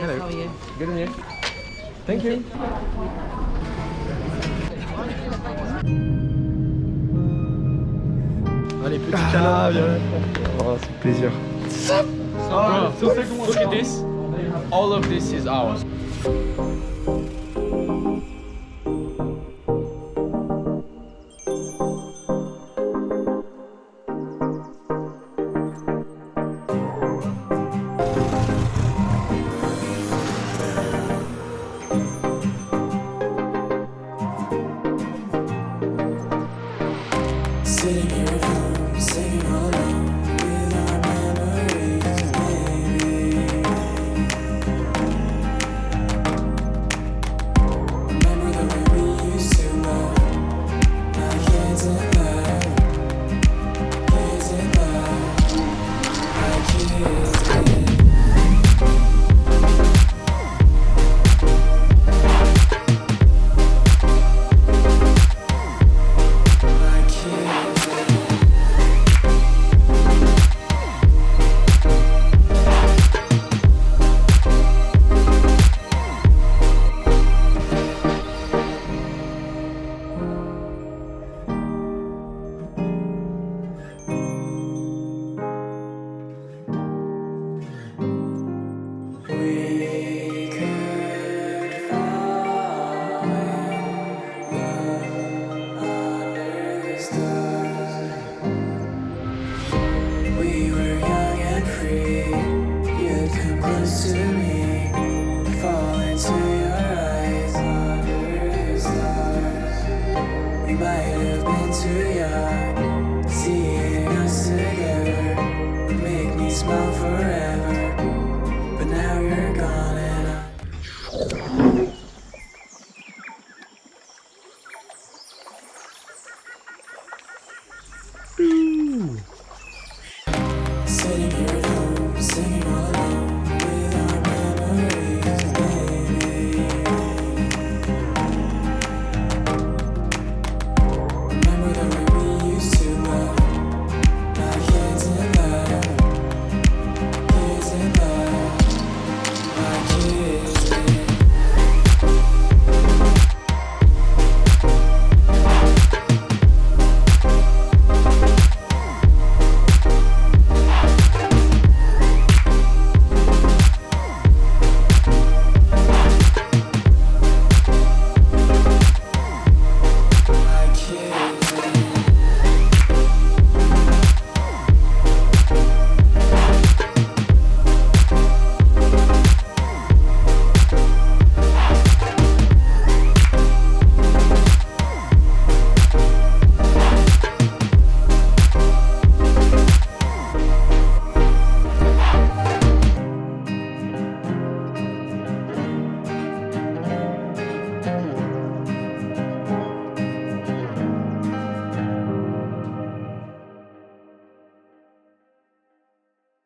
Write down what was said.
Hello. How are you? Good on you. Thank you. Allez, petit Ah, câlin. bien. Oh, c'est plaisir. Bro, look at this. All of this is ours. Sitting here at home, singing all alone with our memories, maybe. Remember the way we used to love, like kids in love, kids in love, like kids in. Like kids in. We could fall in love under the stars. We were young and free. You'd come close to me, fall into your eyes under the stars. We might have been too young. Seeing us together would make me smile forever. But now you're gone and I. Sitting here at home, singing